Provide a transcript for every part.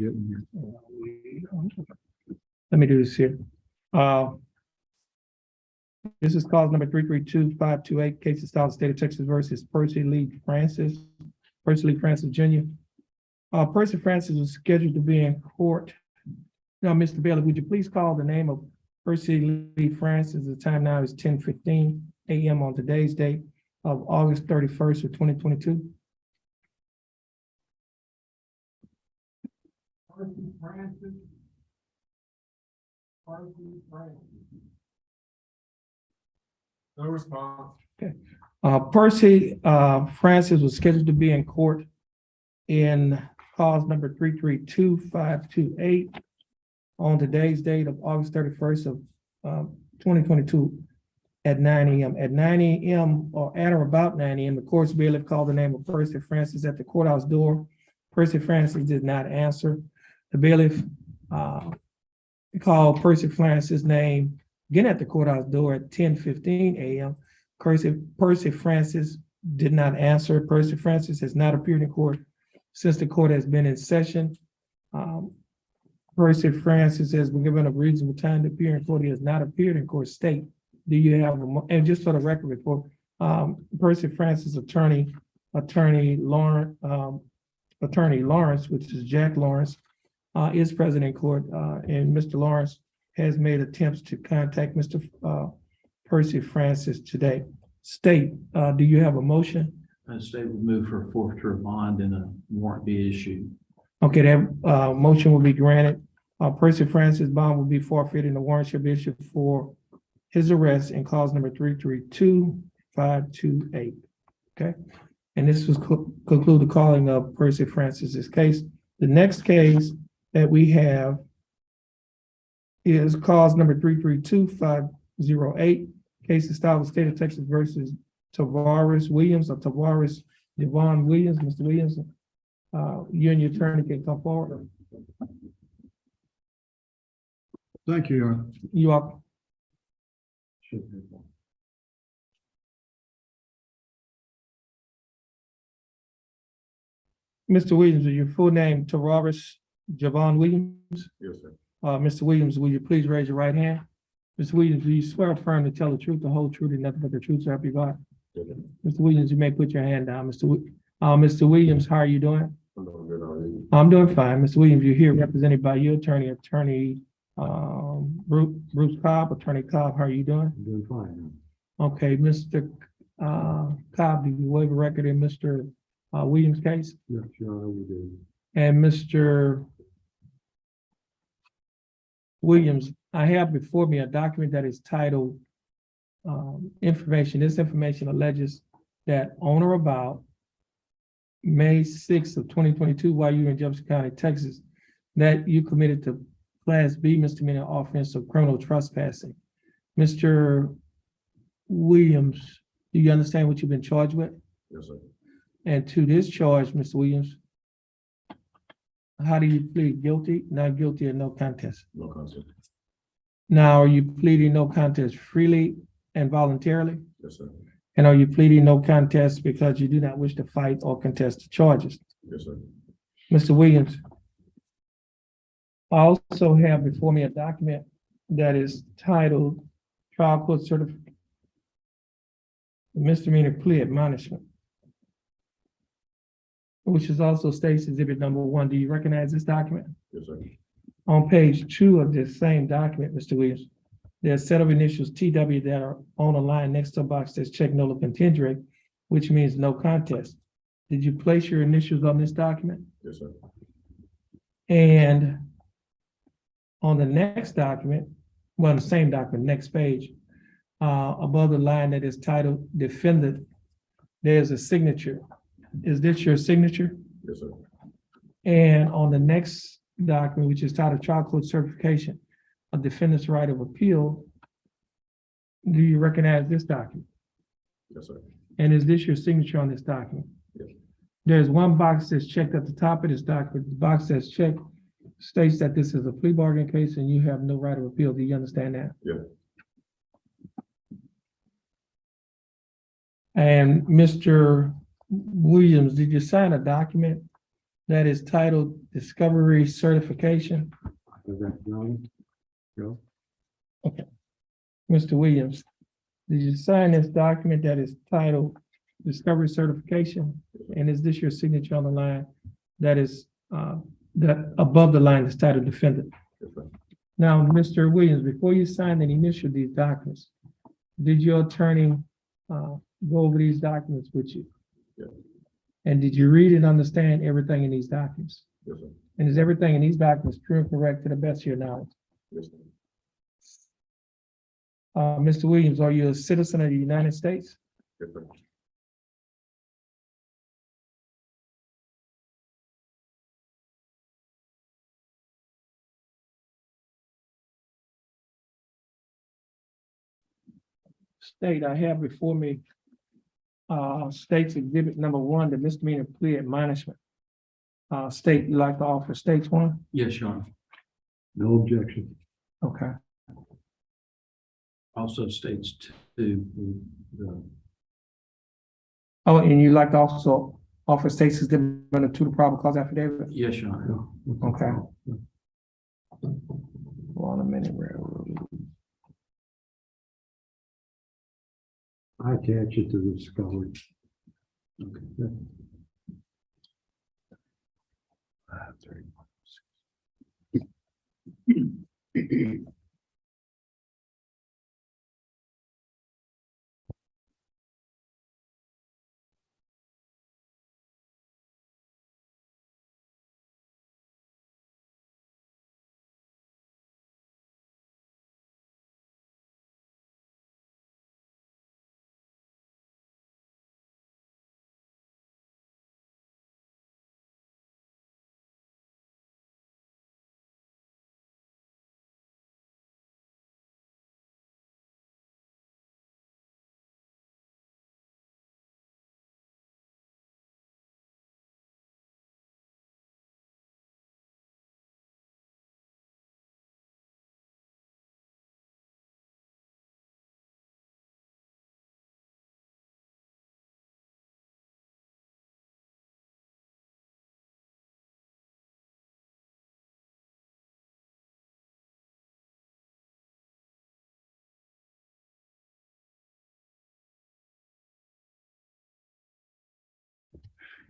getting here. Let me do this here. This is cause number 332-528, case of South State of Texas versus Percy Lee Francis Jr. Percy Francis was scheduled to be in court. Now, Mr. Bailey, would you please call the name of Percy Lee Francis? The time now is 10:15 a.m. on today's date of August 31st of 2022. Percy Francis. No response. Okay. Percy Francis was scheduled to be in court in cause number 332-528 on today's date of August 31st of 2022 at 9 a.m. At 9 a.m. or at or about 9 a.m., the court's bailiff called the name of Percy Francis at the courthouse door. Percy Francis did not answer. The bailiff called Percy Francis' name again at the courthouse door at 10:15 a.m. Percy Francis did not answer. Percy Francis has not appeared in court since the court has been in session. Percy Francis has been given a reasonable time to appear in court. He has not appeared in court. State, do you have, and just for the record report, Percy Francis attorney Lawrence, which is Jack Lawrence, is present in court, and Mr. Lawrence has made attempts to contact Mr. Percy Francis today. State, do you have a motion? State would move for a forfeiture of bond and a warrant be issued. Okay, that motion will be granted. Percy Francis' bond will be forfeited and the warrant shall be issued for his arrest in cause number 332-528. Okay, and this was conclude the calling of Percy Francis's case. The next case that we have is cause number 332-508, case of style of State of Texas versus Tavares Williams or Tavares Devon Williams. Mr. Williams, you and your attorney can come forward. Thank you, Your Honor. You are. Mr. Williams, is your full name Tavares Javon Williams? Yes, sir. Mr. Williams, will you please raise your right hand? Mr. Williams, do you swear or affirm to tell the truth, the whole truth, and nothing but the truth, so help you God? Yes, sir. Mr. Williams, you may put your hand down. Mr. Williams, how are you doing? I'm doing good. How are you? I'm doing fine. Mr. Williams, you're here represented by your attorney, Bruce Cobb. Attorney Cobb, how are you doing? I'm doing fine. Okay, Mr. Cobb, do you waive a record in Mr. Williams' case? Yes, Your Honor, we do. And Mr. Williams, I have before me a document that is titled information. This information alleges that on or about May 6th of 2022, while you were in Jefferson County, Texas, that you committed to Class B misdemeanor offense of criminal trespassing. Mr. Williams, do you understand what you've been charged with? Yes, sir. And to this charge, Mr. Williams, how do you plead? Guilty, not guilty, or no contest? No contest. Now, are you pleading no contest freely and voluntarily? Yes, sir. And are you pleading no contest because you do not wish to fight or contest the charges? Yes, sir. Mr. Williams, I also have before me a document that is titled Trial Court Certificate Misdemeanor Plea Admonishment, which is also states exhibit number 1. Do you recognize this document? Yes, sir. On page 2 of this same document, Mr. Williams, there's a set of initials TW that are on a line next to a box that's check nolo contendere, which means no contest. Did you place your initials on this document? Yes, sir. And on the next document, well, the same document, next page, above the line that is titled defendant, there's a signature. Is this your signature? Yes, sir. And on the next document, which is titled Trial Court Certification, a defendant's right of appeal, do you recognize this document? Yes, sir. And is this your signature on this document? Yes. There's one box that's checked at the top of this document. The box that's checked states that this is a plea bargain case and you have no right of appeal. Do you understand that? Yeah. And Mr. Williams, did you sign a document that is titled Discovery Certification. Is that John? Joe? Mr. Williams, did you sign this document that is titled Discovery Certification? And is this your signature on the line? That is, that above the line is titled Defendant. Yes, sir. Now, Mr. Williams, before you signed and initialed these documents, did your attorney go over these documents with you? Yes. And did you read and understand everything in these documents? Yes, sir. And is everything in these documents true and correct to the best of your knowledge? Yes, sir. Mr. Williams, are you a citizen of the United States? Yes, sir. State, I have before me state's exhibit number 1, the misdemeanor plea admonishment. State, you like to offer states one? Yes, Your Honor. No objection. Okay. Also states two, Oh, and you like to also offer states exhibit number 2, the probable cause affidavit? yes, Your Honor. Okay. Hold on a minute, railroad. I attach it to the discovery. Okay.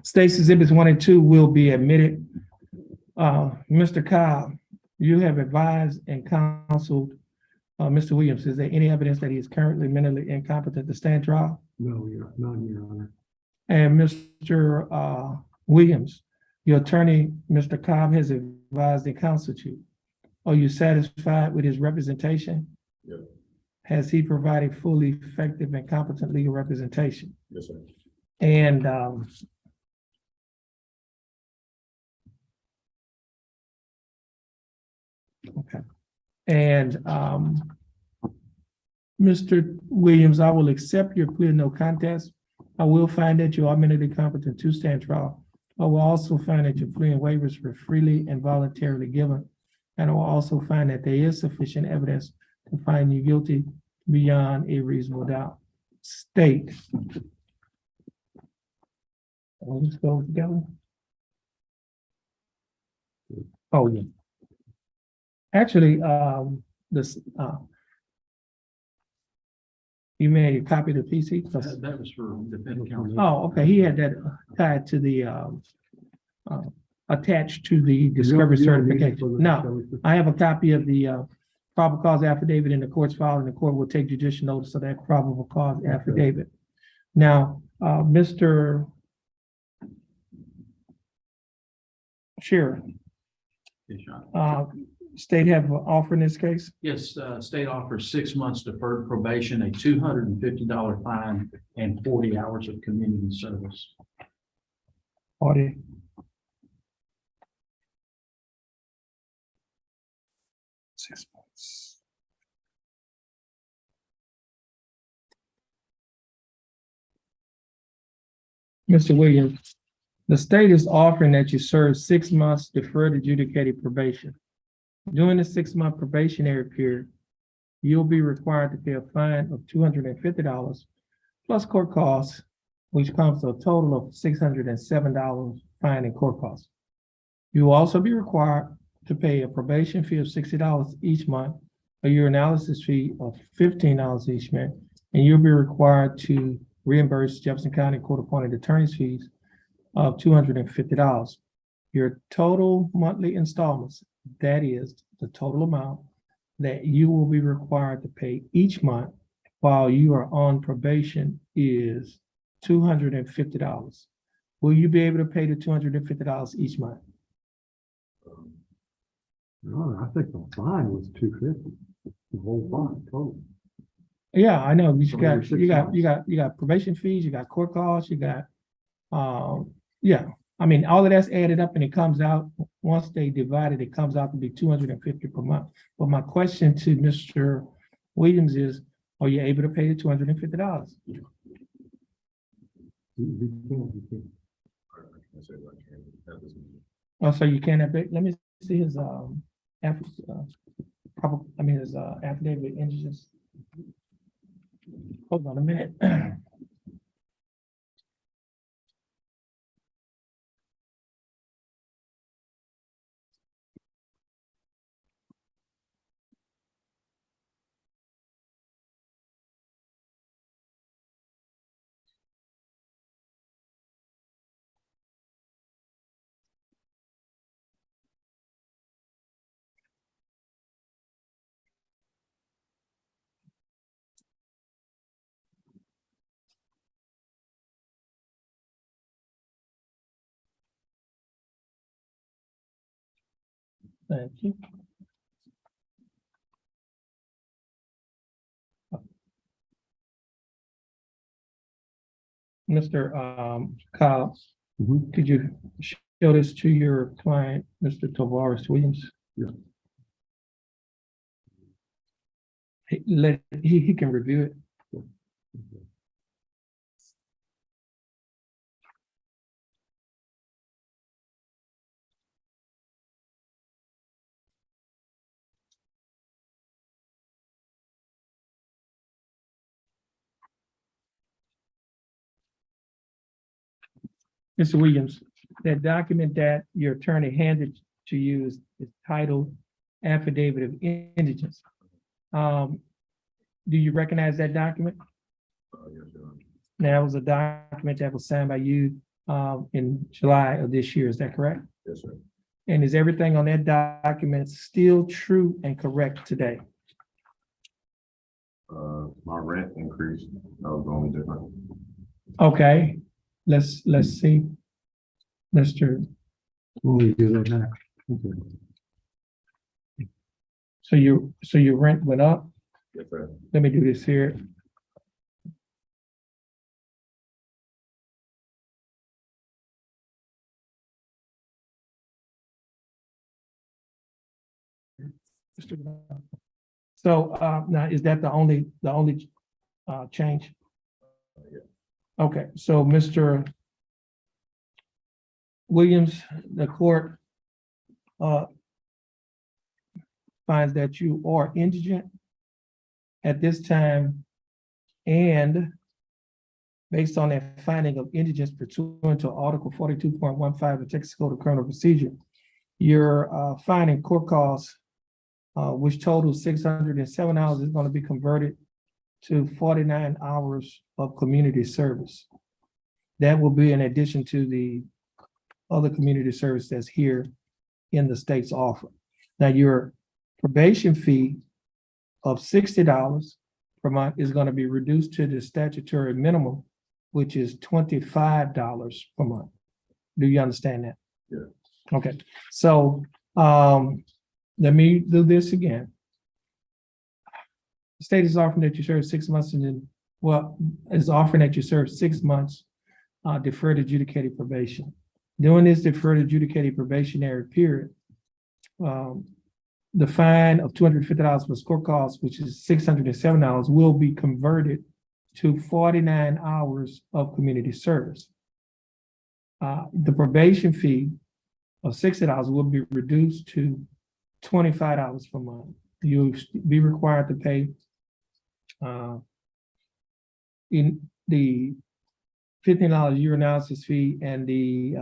States exhibits 1 and 2 will be admitted. Mr. Cobb, you have advised and counseled Mr. Williams. Is there any evidence that he is currently mentally incompetent to stand trial? No, none, Your Honor. And Mr. Williams, your attorney, Mr. Cobb, has advised and counseled you. Are you satisfied with his representation? Yes. Has he provided fully effective and competent legal representation? Yes, sir. And okay. And Mr. Williams, I will accept your plea of no contest. I will find that you are mentally competent to stand trial. I will also find that your plea and waivers were freely and voluntarily given. And I will also find that there is sufficient evidence to find you guilty beyond a reasonable doubt. State. Let's go together. Oh, yeah. Actually, this, you made a copy of the PC? That was for defense counsel. Oh, okay, he had that tied to the, attached to the discovery certification. No, I have a copy of the, probable cause affidavit in the court's file, and the court will take judicial notice of that probable cause affidavit. Now, Mr. Sheriff, Yes, Your Honor. state have an offer in this case? Yes, state offers 6 months deferred probation, a $250 fine, and 40 hours of community service. Audit. Six months. Mr. Williams, the state is offering that you serve 6 months deferred adjudicated probation. During the 6-month probationary period, you'll be required to pay a fine of $250 plus court costs, which comes to a total of $607 fine and court costs. You will also be required to pay a probation fee of $60 each month, a urinalysis fee of $15 each month, and you'll be required to reimburse Jefferson County Court-appointed attorney's fees of $250. Your total monthly installments, that is the total amount that you will be required to pay each month while you are on probation, is $250. Will you be able to pay the $250 each month? No, I think the fine was 250, the whole fine total. Yeah, I know, but So over 6 you got probation fees, you got court costs, you got, yeah. I mean, all of that's added up and it comes out, once they divide it, it comes out to be $250 per month. But my question to Mr. Williams is, are you able to pay the $250? You can't. Oh, so you can't have it, let me see his, his affidavit of indigence. Hold on a minute. Thank you. Mr. Kyle, Mhm. could you show this to your client, Mr. Tavares Williams? Yeah. He can review it. Mr. Williams, that document that your attorney handed to you is titled Affidavit of Indigence. Do you recognize that document? Yes, Your Honor. Now, it was a document that was signed by you in July of this year, is that correct? Yes, sir. And is everything on that document still true and correct today? My rent increased. That was the only difference. Okay, let's see. Mr. Only do that now. Okay. So your rent went up? Yes, sir. Let me do this here. So now is that the only change? Yeah. Okay, so Mr. Williams, the court finds that you are indigent at this time, and based on that finding of indigence pursuant to Article 42.15 of the Texas Code of Criminal Procedure, your finding court costs, which totals $607, is going to be converted to 49 hours of community service. That will be in addition to the other community service that's here in the state's offer. Now, your probation fee of $60 per month is going to be reduced to the statutory minimum, which is $25 per month. Do you understand that? Yeah. Okay, so let me do this again. The state is offering that you serve 6 months and then, is offering that you serve 6 months deferred adjudicated probation. During this deferred adjudicated probationary period, the fine of $250 plus court costs, which is $607, will be converted to 49 hours of community service. The probation fee of $60 will be reduced to $25 per month. You'll be required to pay in the $15 urinalysis fee and the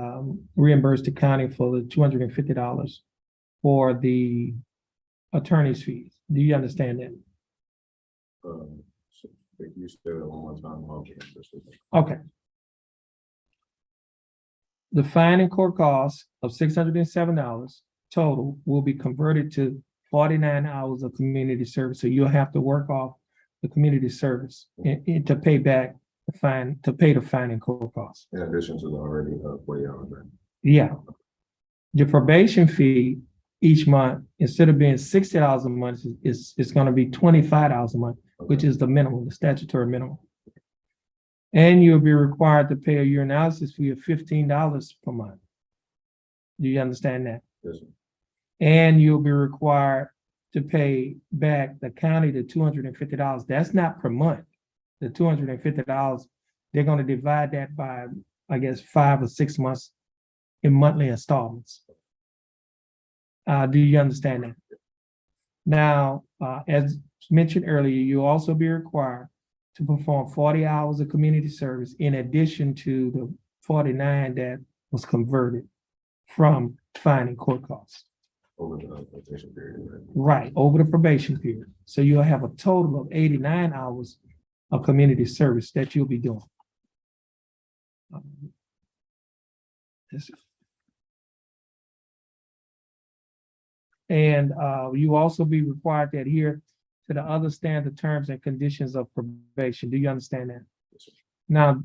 reimburse the county for the $250 for the attorney's fees. Do you understand that? So if you said it one more time, Okay. The fine and court costs of $607 total will be converted to 49 hours of community service. So you'll have to work off the community service to pay back the fine, to pay the fine and court costs. in addition to the already 40 hours, right? Yeah. Your probation fee each month, instead of being $60 a month, it's gonna be $25 a month, which is the minimum, the statutory minimum. And you'll be required to pay a urinalysis fee of $15 per month. Do you understand that? Yes, sir. And you'll be required to pay back the county the $250. That's not per month. The $250, they're gonna divide that by, I guess, 5 or 6 months in monthly installments. Do you understand that? Now, as mentioned earlier, you'll also be required to perform 40 hours of community service in addition to the 49 that was converted from fine and court costs. Over the probation period, right? Right, over the probation period. So you'll have a total of 89 hours of community service that you'll be doing. And you also be required to adhere to the other standard terms and conditions of probation. Do you understand that? Yes, sir. Now,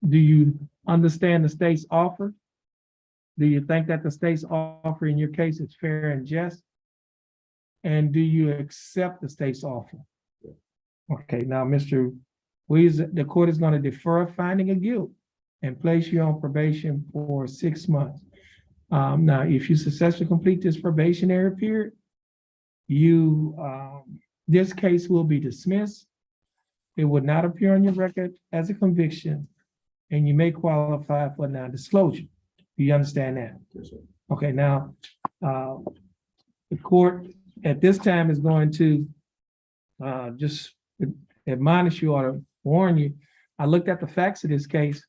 do you understand the state's offer? Do you think that the state's offer in your case is fair and just? And do you accept the state's offer? Yeah. Okay, now, Mr. Weeze, the court is going to defer finding of guilt and place you on probation for 6 months. Now, if you successfully complete this probationary period, this case will be dismissed. It would not appear on your record as a conviction, and you may qualify for non-disclosure. Do you understand that? Yes, sir. Okay, now, the court at this time is going to just admonish you or warn you. I looked at the facts of this case.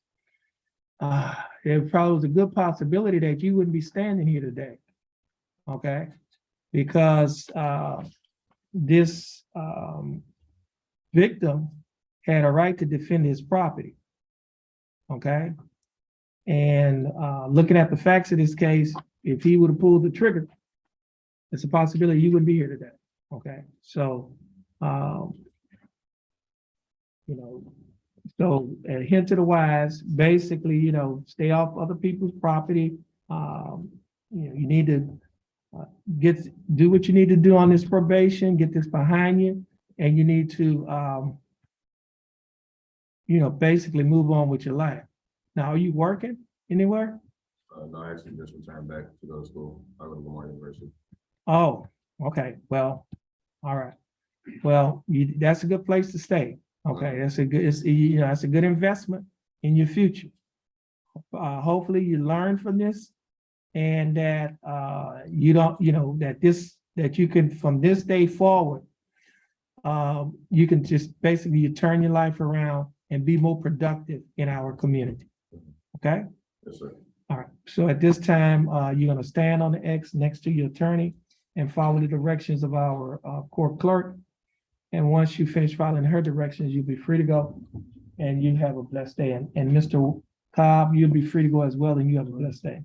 There probably was a good possibility that you wouldn't be standing here today, okay? Because this victim had a right to defend his property, okay? And looking at the facts of this case, if he would have pulled the trigger, it's a possibility you wouldn't be here today, okay? So, so a hint to the wise, basically, stay off other people's property. You need to do what you need to do on this probation, get this behind you, and you need to, basically move on with your life. Now, are you working anywhere? No, I actually just returned back to go to school. I go to Lamar University. Oh, okay, well, all right. Well, that's a good place to stay. Okay, that's a good, that's a good investment in your future. Hopefully you learn from this and that you don't, that you can, from this day forward, you can just basically you turn your life around and be more productive in our community. Okay? Yes, sir. All right. So at this time, you're going to stand on the X next to your attorney and follow the directions of our court clerk. And once you finish following her directions, you'll be free to go and you have a blessed day. And Mr. Cobb, you'll be free to go as well and you have a blessed day.